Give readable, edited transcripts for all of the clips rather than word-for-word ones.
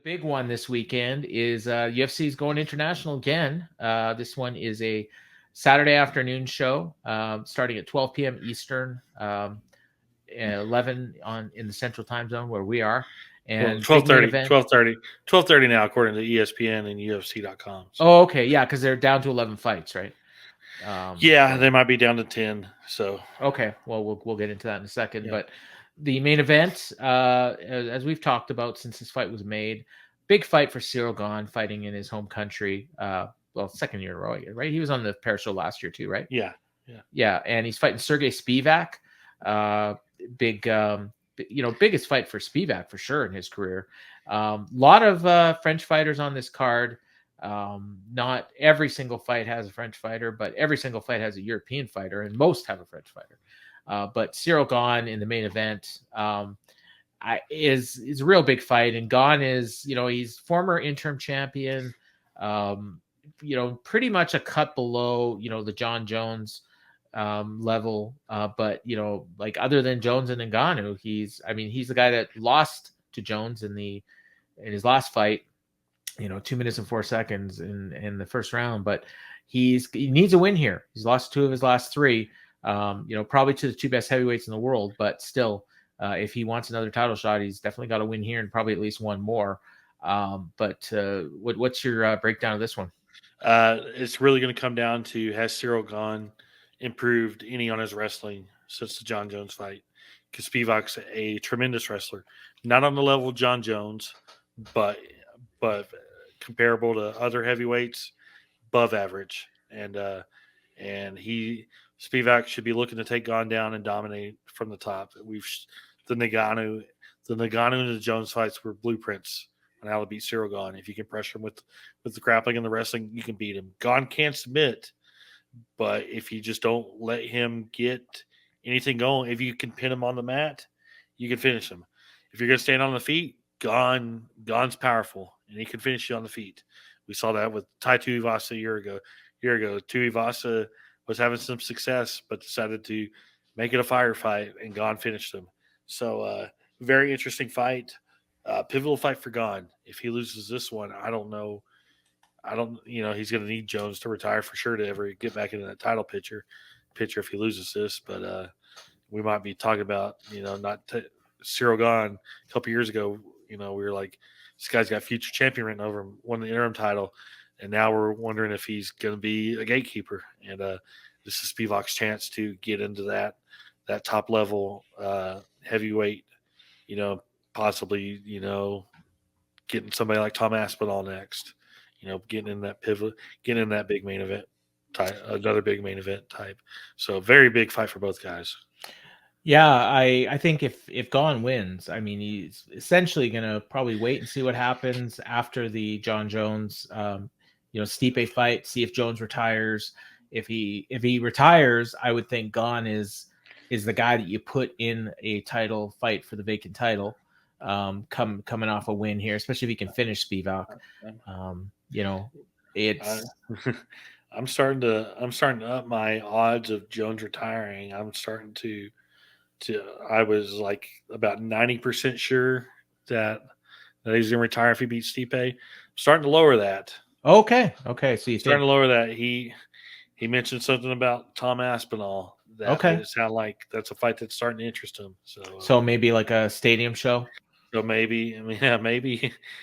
big one this weekend is UFC is going international again. This one is a Saturday afternoon show starting at 12 p.m. Eastern, 11 on in the Central Time Zone where we are. Well, And big main 12:30, event. 12:30, 12:30 now, according to ESPN and UFC.com. So. Oh, okay, yeah, because they're down to 11 fights, right? Yeah, they might be down to 10. So okay, well, we'll get into that in a second. yeah. But the main event, as we've talked about since this fight was made, big fight for Cyril Gane fighting in his home country. Well, second year in a row, right? He was on the Pair Show last year too, right? Yeah. Yeah, and he's fighting Serghei Spivac. Big, biggest fight for Spivac for sure in his career. Lot of French fighters on this card. Not every single fight has a French fighter, but every single fight has a European fighter, and most have a French fighter. But Cyril Gane in the main event is a real big fight, and Gane is he's former interim champion. Pretty much a cut below the John Jones level, but like other than Jones and Ngannou, he's the guy that lost to Jones in his last fight. 2 minutes and 4 seconds in the first round, but he needs a win here. He's lost 2 of his last 3, probably to the 2 best heavyweights in the world, but still, if he wants another title shot, he's definitely got to win here and probably at least one more. But what's your breakdown of this one? It's really going to come down to, has Cyril Gane improved any on his wrestling since the John Jones fight? Because Spivac's a tremendous wrestler, not on the level of John Jones, but comparable to other heavyweights, above average. And Spivac should be looking to take Gane down and dominate from the top. The Ngannou and the Jones fights were blueprints on how to beat Cyril Gane. If you can pressure him with the grappling and the wrestling, you can beat him. Gane can't submit, but if you just don't let him get anything going, if you can pin him on the mat, you can finish him. If you're going to stand on the feet, Gane's powerful, and he can finish you on the feet. We saw that with Tai Tuivasa a year ago. Tuivasa was having some success, but decided to make it a firefight, and Gane finished him. So, very interesting fight. Pivotal fight for Gane. If he loses this one, I don't know. He's going to need Jones to retire for sure to ever get back into that title picture if he loses this. But we might be talking about, Cyril Gane a couple years ago. We were like, this guy's got future champion written over him, won the interim title, and now we're wondering if he's going to be a gatekeeper. And this is Spivac's chance to get into that top level heavyweight. Possibly getting somebody like Tom Aspinall next. Getting in that pivot, getting in that big main event type, another big main event type. So very big fight for both guys. Yeah, I think if Gane wins, he's essentially going to probably wait and see what happens after the John Jones, Stipe fight. See if Jones retires. If he retires, I would think Gane is the guy that you put in a title fight for the vacant title. Coming off a win here, especially if he can finish Spivac. It's. I'm starting to up my odds of Jones retiring. I'm starting to I was like about 90% sure that he's gonna retire if he beats Stipe. I'm starting to lower that. Okay. So you starting to lower that. He mentioned something about Tom Aspinall. That made it sound like that's a fight that's starting to interest him. So maybe like a stadium show. So maybe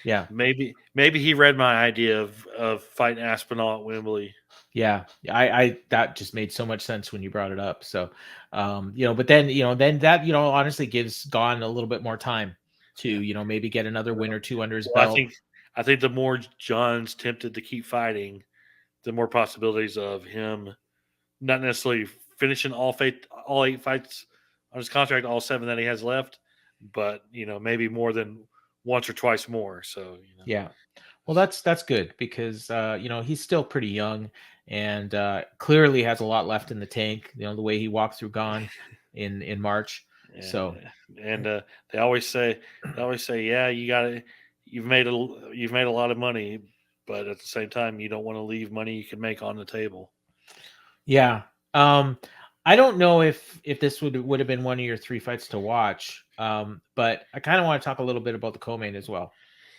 he read my idea of fighting Aspinall at Wembley. Yeah, I that just made so much sense when you brought it up. So, but then that honestly gives Gane a little bit more time to maybe get another win or 2 under his belt. I think the more John's tempted to keep fighting, the more possibilities of him not necessarily finishing all 8 fights on his contract, all 7 that he has left, but maybe more than once or twice more. So yeah. Well, that's good because he's still pretty young and clearly has a lot left in the tank. The way he walked through Gane in March. Yeah. So they always say, yeah, you've made a lot of money, but at the same time, you don't want to leave money you can make on the table. Yeah. I don't know if this would have been one of your 3 fights to watch, but I kind of want to talk a little bit about the co-main as well.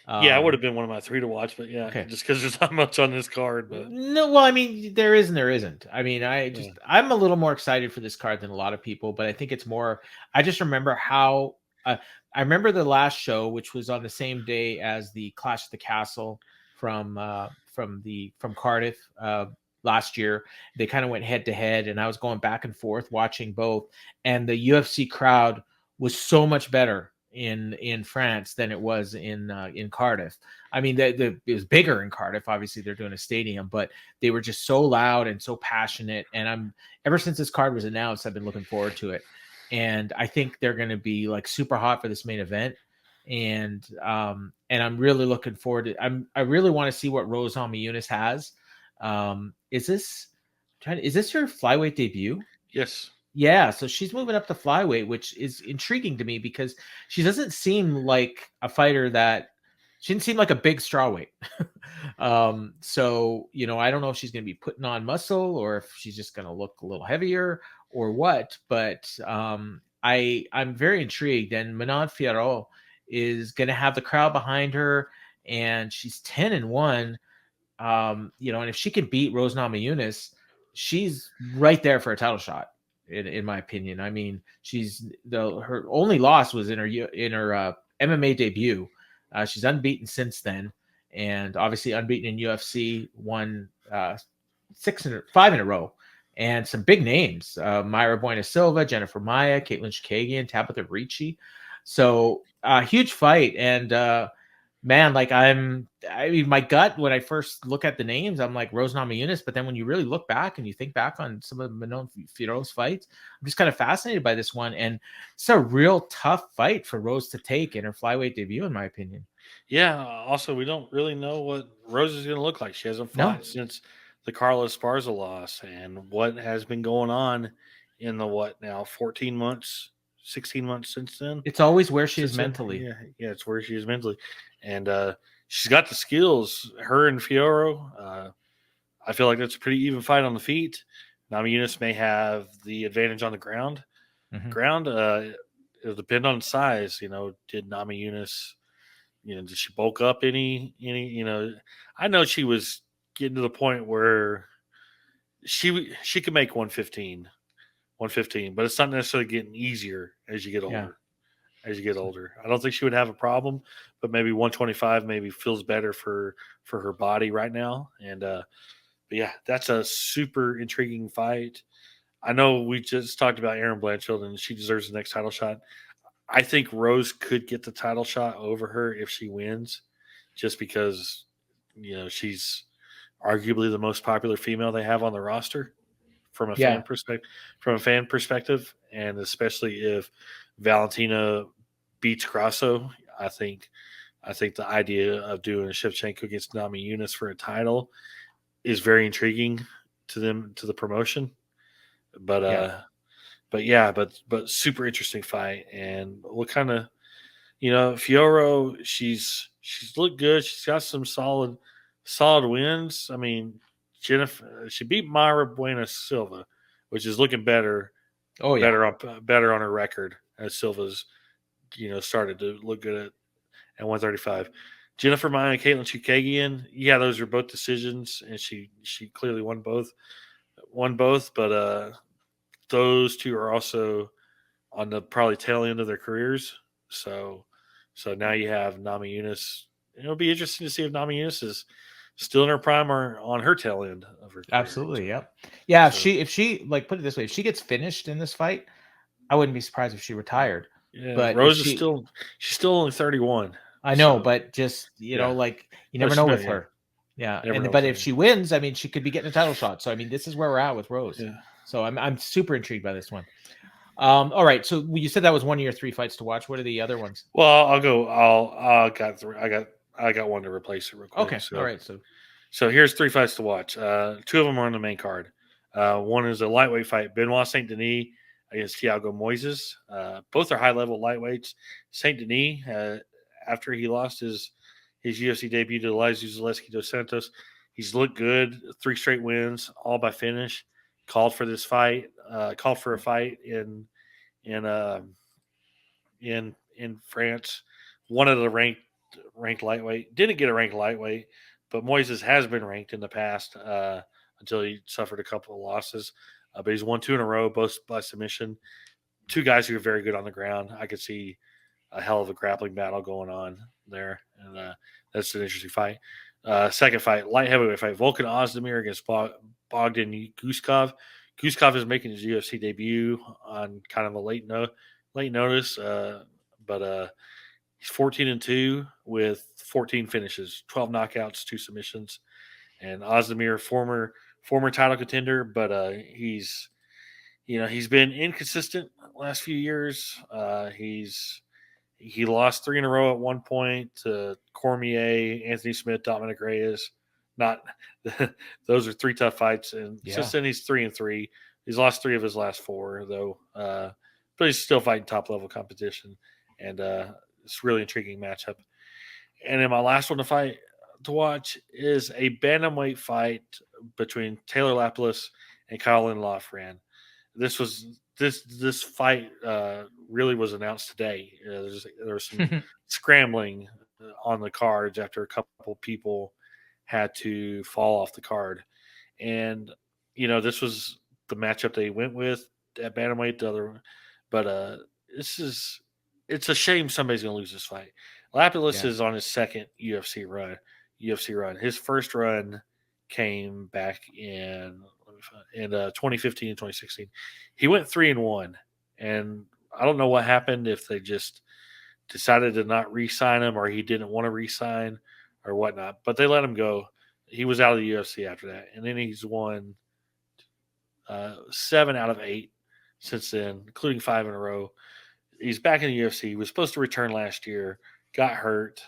Yeah, it would have been one of my 3 to watch, but yeah, Okay. just because there's not much on this card. But No, well, I mean, there is and there isn't. I mean, yeah, I'm a little more excited for this card than a lot of people, but I think it's more. I just remember how I remember the last show, which was on the same day as the Clash of the Castle from Cardiff last year. They kind of went head to head, and I was going back and forth watching both, and the UFC crowd was so much better in France than it was in Cardiff. I mean, it was bigger in Cardiff. Obviously, they're doing a stadium, but they were just so loud and so passionate. And I'm ever since this card was announced, I've been looking forward to it. And I think they're going to be like super hot for this main event. And I'm really looking forward to. I really want to see what Rose Namajunas has. Is this her flyweight debut? yes, Yeah, so she's moving up to flyweight, which is intriguing to me because she doesn't seem like a fighter that she didn't seem like a big strawweight. So I don't know if she's going to be putting on muscle or if she's just going to look a little heavier or what. But I'm very intrigued, and Manon Fiorot is going to have the crowd behind her, and she's 10-1. And if she can beat Rose Namajunas, she's right there for a title shot. In my opinion, I mean, her only loss was in her MMA debut. She's unbeaten since then, and obviously unbeaten in UFC. Won 5 in a row, and some big names: Myra Buena Silva, Jennifer Maia, Caitlin Chikagian, Tabitha Ricci. So huge fight, and man, like I mean, my gut when I first look at the names, I'm like Rose Namajunas, but then when you really look back and you think back on some of Manon Fiorot's fights, I'm just kind of fascinated by this one, and it's a real tough fight for Rose to take in her flyweight debut, in my opinion. yeah. Also, we don't really know what Rose is going to look like. She hasn't No, fought since the Carlos Esparza loss, and what has been going on in the 14 months, 16 months since then. it's always where she is mentally. Yeah, yeah, it's where she is mentally, and she's got the skills. Her and Fioro, I feel like that's a pretty even fight on the feet. Namajunas may have the advantage on the ground. Mm-hmm. It'll depend on size. Did Namajunas, did she bulk up any? I know she was getting to the point where she could make 115, but it's not necessarily getting easier as you get older. Yeah. As you get older, I don't think she would have a problem, but maybe 125 maybe feels better for her body right now. And but yeah, that's a super intriguing fight. I know we just talked about Erin Blanchfield and she deserves the next title shot. I think Rose could get the title shot over her if she wins, just because she's arguably the most popular female they have on the roster from a Yeah. fan perspective, and especially if Valentina beats Grasso, I think the idea of doing a Shevchenko against Namajunas for a title is very intriguing to the promotion. But Yeah. but super interesting fight. And what kind of Fioro, she's looked good. She's got some solid wins. I mean, Jennifer, she beat Myra Buena Silva, which is looking better. Oh yeah. Better on her record as Silva's started to look good at 135. Jennifer Maia and Caitlin Chikagian, yeah, those are both decisions, and she clearly won both. But those two are also on the probably tail end of their careers. So now you have Namajunas. It'll be interesting to see if Namajunas is still in her prime or on her tail end of her career. Absolutely. Yep. Yeah. If she like put it this way, if she gets finished in this fight, I wouldn't be surprised if she retired. Yeah, But Rose is she's still only 31. I know, but just like you never know with yeah. her. Yeah, Never but know. if she wins, I mean, she could be getting a title shot. So I mean, this is where we're at with Rose. Yeah. So I'm super intrigued by this one. All right, so you said that was one of your 3 fights to watch. What are the other ones? Well, I'll go. I got one to replace it real quick. Okay, all right. So here's 3 fights to watch. 2 of them are on the main card. One is a lightweight fight: Benoit Saint Denis against Thiago Moises. Both are high level lightweights. Saint Denis, after he lost his UFC debut to Elizeu Zaleski dos Santos, he's looked good. 3 straight wins, all by finish. Called for this fight. Called for a fight in France. One of the ranked ranked lightweight. Didn't get a ranked lightweight, but Moises has been ranked in the past until he suffered a couple of losses. But he's won 2 in a row, both by submission. 2 guys who are very good on the ground. I could see a hell of a grappling battle going on there, and that's an interesting fight. Second fight, light heavyweight fight, Volkan Ozdemir against Bogdan Guskov. Guskov is making his UFC debut on kind of a late notice, but he's 14-2 with 14 finishes, 12 knockouts, 2 submissions, and Ozdemir, former title contender, but he's been inconsistent last few years. He lost 3 in a row at one point to Cormier, Anthony Smith, Dominic Reyes. Not those are 3 tough fights, and since then he's 3-3. He's lost 3 of his last 4, though, but he's still fighting top level competition, and it's a really intriguing matchup. And then my last one to watch is a bantamweight fight between Taylor Lapilus and Colin Loughran. This fight really was announced today. There was some scrambling on the cards after a couple people had to fall off the card, and this was the matchup they went with at bantamweight. But it's a shame somebody's going to lose this fight. Lapilus is on his second UFC run. His first run came back in 2015 and 2016. He went 3-1, and I don't know what happened, if they just decided to not re-sign him or he didn't want to re-sign or whatnot, but they let him go. He was out of the UFC after that, and then he's won 7 out of 8 since then, including 5 in a row. He's back in the UFC. He was supposed to return last year, got hurt,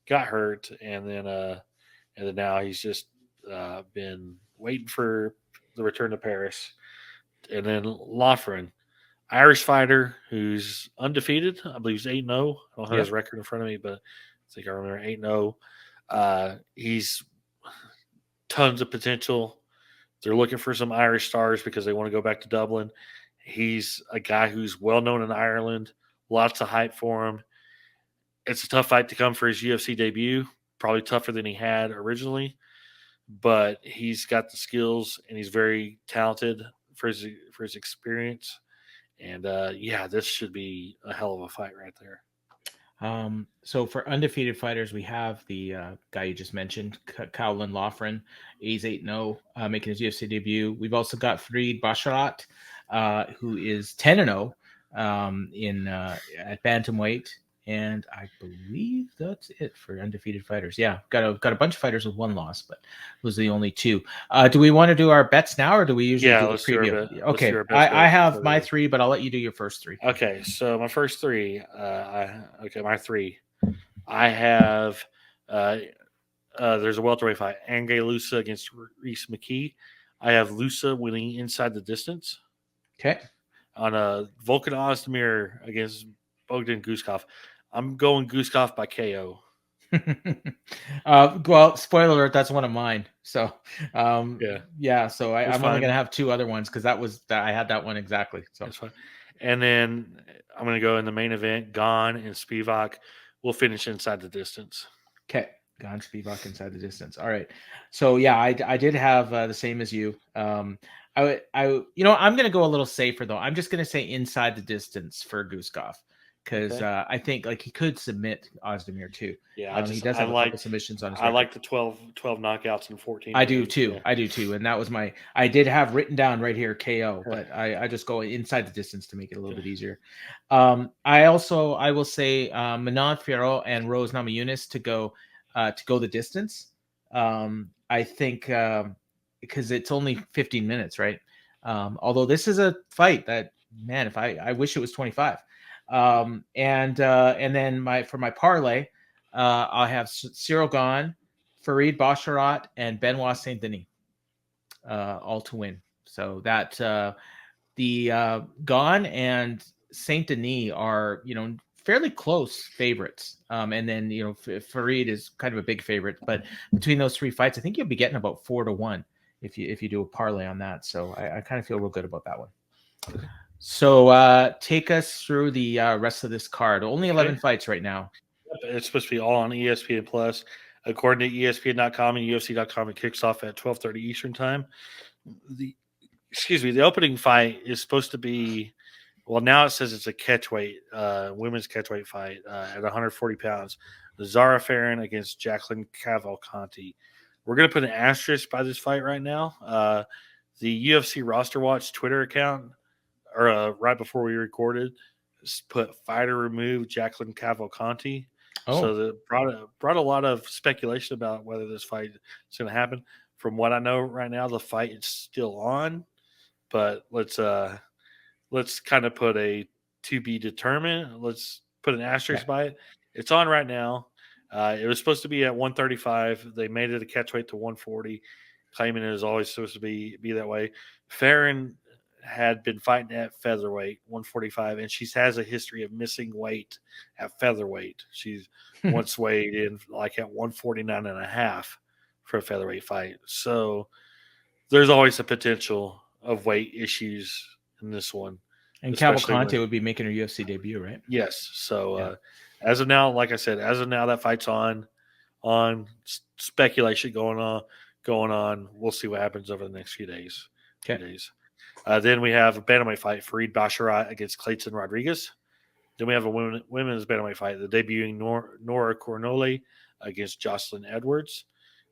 and then now he's just been waiting for the return to Paris. And then Loughran, Irish fighter who's undefeated. I believe he's 8-0. I don't have his record in front of me, but I think I remember 8-0. He's tons of potential. They're looking for some Irish stars because they want to go back to Dublin. He's a guy who's well known in Ireland. Lots of hype for him. It's a tough fight to come for his UFC debut. Probably tougher than he had originally, but he's got the skills and he's very talented for his experience. And this should be a hell of a fight right there. So for undefeated fighters, we have the guy you just mentioned, Colin Loughran. He's 8-0, making his UFC debut. We've also got Farid Basharat, who is 10-0 at bantamweight, and I believe that's it for undefeated fighters. Yeah, got a bunch of fighters with 1 loss, but those are the only 2. Do we want to do our bets now, or do we usually do the preview? Okay, I have my 3, but I'll let you do your first 3. Okay, so my first 3. My 3. I have there's a welterweight fight, Angay Lusa against Reese McKee. I have Lusa winning inside the distance. Okay. On a Volkan Ozdemir against Bogdan Guskov. I'm going Guskov by KO. Well, spoiler alert, that's one of mine. So, so I'm only going to have 2 other ones because I had that one exactly. So that's fine. And then I'm going to go in the main event, Gane and Spivac. We'll finish inside the distance. Okay. Gane, Spivac inside the distance. All right. So I did have the same as you. I'm going to go a little safer though. I'm just going to say inside the distance for Guskov. Because I think he could submit Ozdemir too. Yeah, he does have a couple submissions on his record. I like the 12 knockouts in 14. I do too. Yeah. I do too. And that was I did have written down right here KO, but I just go inside the distance to make it a little bit easier. I will say Manon Fiorot and Rose Namajunas to go the distance. I think because it's only 15 minutes, right? Although this is a fight that, man, if I wish it was 25. And then for my parlay, I'll have Cyril Gane, Farid Basharat, and Benoit Saint Denis, all to win. So that the Gane and Saint Denis are fairly close favorites, and then Farid is kind of a big favorite. But between those 3 fights, I think you'll be getting about 4-1 if you do a parlay on that. So I kind of feel real good about that one. So take us through the rest of this card. Only 11 fights right now. It's supposed to be all on ESPN Plus. According to ESPN.com and UFC.com, it kicks off at 12:30 Eastern time. The opening fight is supposed to be. Well, now it says it's a catchweight, women's catchweight fight at 140 pounds. Zara Farron against Jacqueline Cavalcanti. We're going to put an asterisk by this fight right now. The UFC Roster Watch Twitter account, or right before we recorded, put fighter removed Jacqueline Cavalcanti. So that brought a lot of speculation about whether this fight is going to happen. From what I know right now, the fight is still on, but let's kind of put a to be determined. Let's put an asterisk by it. It's on right now. It was supposed to be at 135. They made it a catchweight to 140, claiming it was always supposed to be that way. Farron had been fighting at featherweight, 145, and she has a history of missing weight at featherweight. She's once weighed in like at 149 and a half for a featherweight fight. So there's always a potential of weight issues in this one. And Cavalcanti would be making her UFC debut, right? Yes. So as of now, like I said, that fight's on speculation going on. We'll see what happens over the next few days. Okay. Then we have a bantamweight fight, Farid Basharat against Clayton Rodriguez. Then we have a women's bantamweight fight, the debuting Nora Cornole against Jocelyn Edwards.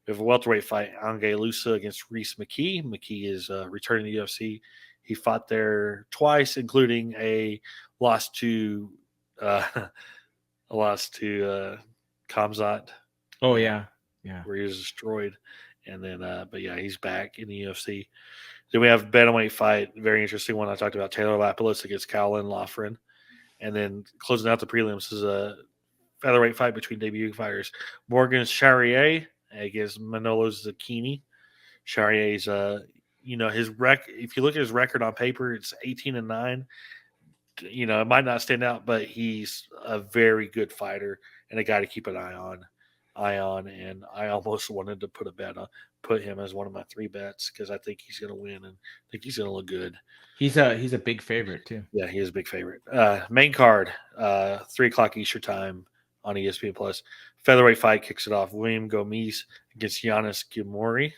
We have a welterweight fight, Ange Lusa against Reese McKee. McKee is returning to the UFC. He fought there twice, including a loss to Khamzat. Oh yeah, where he was destroyed, and then but yeah, he's back in the UFC. Then we have a bantamweight fight, very interesting one I talked about, Taylor Lapilus against Cowlin Loughran. And then closing out the prelims is a featherweight fight between debuting fighters, Morgan Charrier against Manolo Zucchini. Charrier's his if you look at his record on paper, it's 18-9. It might not stand out, but he's a very good fighter and a guy to keep an eye on. And I almost wanted to put him as one of my 3 bets because I think he's going to win and I think he's going to look good. He's a big favorite too. Yeah, he is a big favorite. Main card, 3:00 Eastern time on ESPN Plus. Featherweight fight kicks it off. William Gomes against Giannis Gilmore.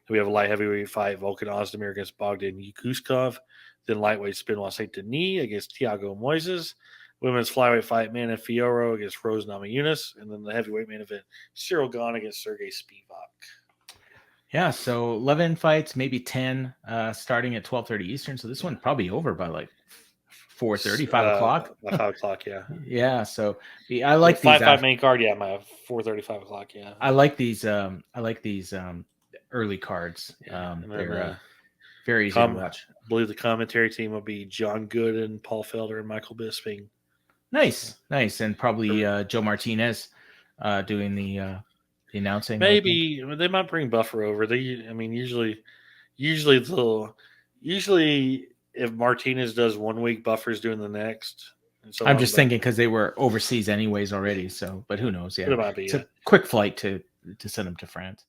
We have a light heavyweight fight, Volkan Ozdemir against Bogdan Yukuskov. Then lightweight Benoit Saint Denis against Thiago Moises. Women's flyweight fight, Mana Fiorot against Rose Namajunas. And then the heavyweight main event, Cyril Gane against Serghei Spivac. Yeah, so 11 fights, maybe 10, starting at 12:30 Eastern. So this one probably over by like 4:30, 5 o'clock. 5 o'clock, yeah. Yeah, so I like these. 5 main card, yeah, my 4:30, 5 o'clock, yeah. I like these. Early cards. They're very easy to watch. I believe the commentary team will be John Gooden, Paul Felder, and Michael Bisping. Nice, and probably Joe Martinez doing the announcing. Maybe they might bring Buffer over. Usually if Martinez does 1 week, Buffer's doing the next. So I'm just thinking because they were overseas anyways already. So, but who knows? Yeah, it might be, it's a quick flight to send them to France.